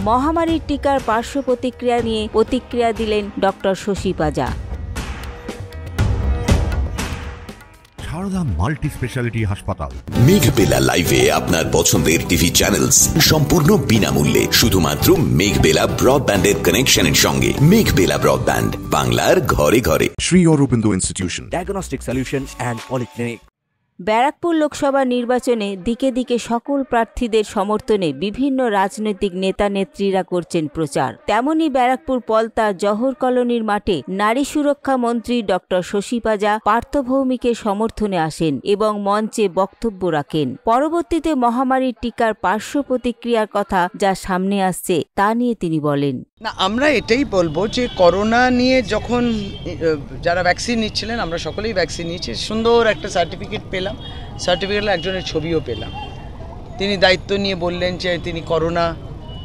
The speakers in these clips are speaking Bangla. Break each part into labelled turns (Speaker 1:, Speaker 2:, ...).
Speaker 1: মহামারীর টিকার পার্শ্ব প্রতিক্রিয়া নিয়ে প্রতিক্রিয়া দিলেন doctor Shashi Paja.
Speaker 2: Sarada multi speciality হাসপাতাল।
Speaker 3: মেঘবেলা লাইভে আপনার পছন্দের টিভি চ্যানেলস সম্পূর্ণ বিনামূল্যে, শুধুমাত্র মেঘবেলা ব্রডব্যান্ডের কানেকশনের সঙ্গে। মেঘবেলা ব্রডব্যান্ড, বাংলার ঘরে ঘরে।
Speaker 2: Shri Aurobindo institution,
Speaker 4: diagnostic solution and polyclinic.
Speaker 1: Barrackpore Lok Sabha নির্বাচনে দিকে দিকে সকল প্রার্থীদের সমর্থনে বিভিন্ন রাজনৈতিক নেতা নেত্রীরা করছেন প্রচার। তেমনি ব্যারাকপুর পলতা জহর কলোনির মাঠে নারী সুরক্ষা মন্ত্রী ডক্টর শশী পাজা পার্থভৌমিকের সমর্থনে আসেন এবং মঞ্চে বক্তব্য রাখেন। পরবর্তীতে মহামারীর টিকার পার্শ্ব প্রতিক্রিয়ার কথা যা সামনে আসছে তা নিয়ে তিনি বলেন,
Speaker 5: না, আমরা এটাই বলবো যে করোনা নিয়ে যখন যারা ভ্যাকসিন নিচ্ছিলেন, আমরা সকলেই ভ্যাকসিন নিয়েছি, সুন্দর একটা সার্টিফিকেট পেলাম, সার্টিফিকেটে একজনের ছবিও পেলাম। তিনি দায়িত্ব নিয়ে বললেন যে তিনি করোনা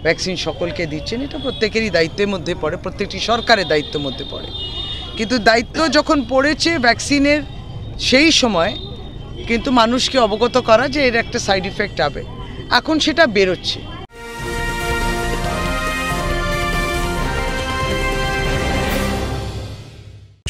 Speaker 5: ভ্যাকসিন সকলকে দিচ্ছেন। এটা প্রত্যেকেরই দায়িত্বের মধ্যে পড়ে, প্রত্যেকটি সরকারের দায়িত্বের মধ্যে পড়ে। কিন্তু দায়িত্ব যখন পড়েছে ভ্যাকসিনের, সেই সময় কিন্তু মানুষকে অবগত করা যে এর একটা সাইড ইফেক্ট হবে, এখন সেটা বেরোচ্ছে।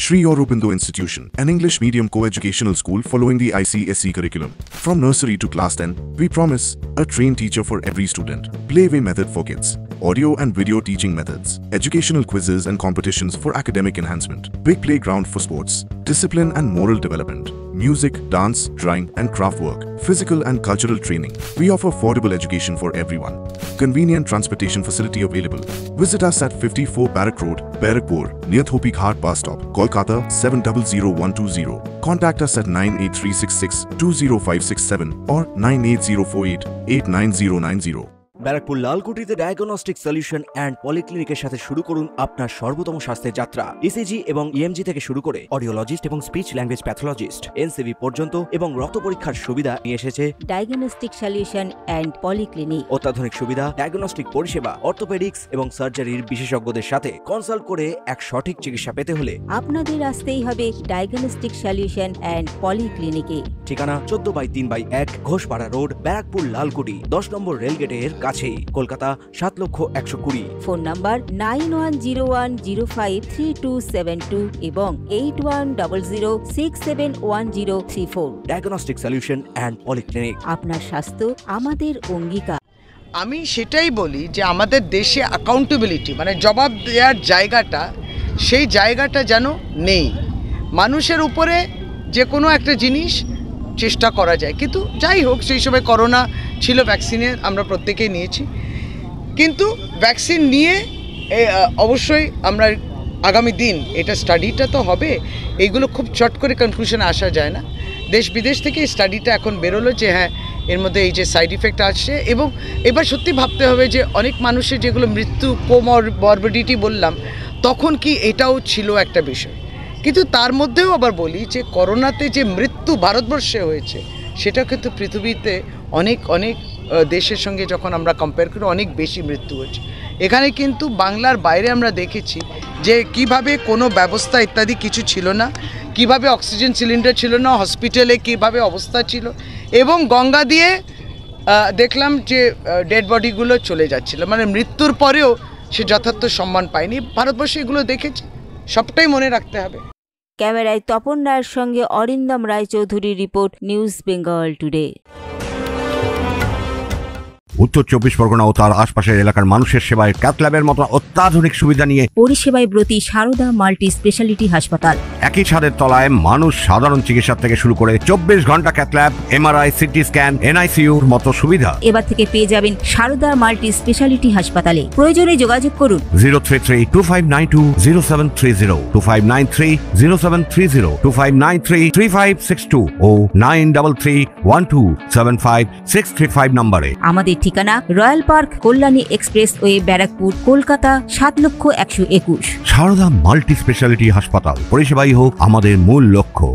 Speaker 2: Sri Aurobindo Institution, an English medium co-educational school following the ICSE curriculum. From nursery to class 10, we promise a trained teacher for every student, playway method for kids, audio and video teaching methods, educational quizzes and competitions for academic enhancement, big playground for sports, discipline and moral development, music, dance, drawing and craft work, physical and cultural training. We offer affordable education for everyone. Convenient transportation facility available. Visit us at 54 Barrack Road, Barakpur, near Thopi Ghat bus stop, Kolkata 700120. Contact us at 98366-20567 or 98048-89090.
Speaker 4: Barrackpore লালকুটিতে ডায়াগনস্টিক সলিউশন অ্যান্ড পলিক্লিনিকের সাথে শুরু করুন আপনার সর্বোত্তম স্বাস্থ্যের যাত্রা। ইসিজি এবং ইএমজি থেকে শুরু করে অডিওলজিস্ট এবং স্পিচ ল্যাঙ্গুয়েজ প্যাথোলজিস্ট, এনসিভি পর্যন্ত এবং রক্ত পরীক্ষার সুবিধা নিয়ে এসেছে
Speaker 1: ডায়াগনস্টিক সলিউশন অ্যান্ড পলিক্লিনিক।
Speaker 4: অত্যাধুনিক সুবিধা, ডায়াগনস্টিক পরিষেবা, অর্থোপেডিক্স এবং সার্জারির বিশেষজ্ঞদের সাথে কনসাল্ট করে এক সঠিক চিকিৎসা পেতে হলে
Speaker 1: আপনাদের আসতেই হবে ডায়াগনস্টিক সলিউশন অ্যান্ড পলিক্লিনিকে।
Speaker 4: ঠিকানা 14/3/1 ঘোষপাড়া রোড, ব্যারাকপুর লালকুটি, 10 নম্বর রেলগেটের কাছেই, কলকাতা 7,120,000।
Speaker 1: ফোন নাম্বার 9101053272 এবং 8100671034।
Speaker 4: Diagnostic solution and polyclinic.
Speaker 1: আপনার স্বাস্থ্য আমাদের অঙ্গীকার।
Speaker 5: আমি সেটাই বলি যে আমাদের দেশে অ্যাকাউন্টেবিলিটি মানে জবাব দেওয়ার জায়গাটা, সেই জায়গাটা যেন নেই। মানুষের উপরে যে কোনো একটা জিনিস চেষ্টা করা যায়, কিন্তু যাই হোক, সেই সময় করোনা ছিল, ভ্যাকসিনের আমরা প্রত্যেকেই নিয়েছি, কিন্তু ভ্যাকসিন নিয়ে অবশ্যই আমরা আগামী দিন এটা স্টাডিটা তো হবে, এইগুলো খুব চট করে কনক্লুশনে আসা যায় না। দেশ বিদেশ থেকে এই স্টাডিটা এখন বেরোলো যে হ্যাঁ, এর মধ্যে এই যে সাইড ইফেক্ট আসছে, এবং এবার সত্যি ভাবতে হবে যে অনেক মানুষের যেগুলো মৃত্যু, কোমরবিডিটি বললাম, তখন কি এটাও ছিল একটা বিষয়। কিন্তু তার মধ্যেও আবার বলি যে করোনাতে যে মৃত্যু ভারতবর্ষে হয়েছে, সেটা কিন্তু পৃথিবীতে অনেক অনেক দেশের সঙ্গে যখন আমরা কম্পেয়ার করি, অনেক বেশি মৃত্যু হচ্ছে। এখানে কিন্তু বাংলার বাইরে আমরা দেখেছি যে কিভাবে কোনো ব্যবস্থা ইত্যাদি কিছু ছিল না, কিভাবে অক্সিজেন সিলিন্ডার ছিল না, হসপিটালে কিভাবে অবস্থা ছিল, এবং গঙ্গা দিয়ে দেখলাম যে ডেড বডিগুলো চলে যাচ্ছিল, মানে মৃত্যুর পরেও সে যথার্থ সম্মান পায়নি। ভারতবর্ষে এগুলো দেখেছি, সবটাই মনে রাখতে হবে।
Speaker 1: ক্যামেরায় তপন রায়ের সঙ্গে Arindam Roychowdhury report, news Bengal today.
Speaker 2: উত্তর 24 পরগনা ও তার আশপাশের এলাকার মানুষের সেবায় ক্যাথ ল্যাবের মতো অত্যাধুনিক সুবিধা নিয়ে
Speaker 1: পরিষেবায় ব্রতী সারদা মাল্টি স্পেশালিটি হাসপাতাল।
Speaker 2: একই ছাদের তলায় মানুষ সাধারণ চিকিৎসা থেকে শুরু করে 24 ঘন্টা cath lab, MRI, CT scan, এনআইসিইউর মতো সুবিধা
Speaker 1: এবার থেকে পেয়ে যাবেন সারদা মাল্টি স্পেশালিটি হাসপাতালে। প্রয়োজনে যোগাযোগ করুন
Speaker 2: 033-2592-0730, 2593-0730, 2593-3562 ও 9331275635 নম্বরে।
Speaker 1: আমাদের ঠিকানা royal park, Kalyani expressway, Barrackpore, Kolkata 7,121,000।
Speaker 2: Sarada multi speciality হাসপাতাল, পরিষেবাই হোক আমাদের মূল লক্ষ্য।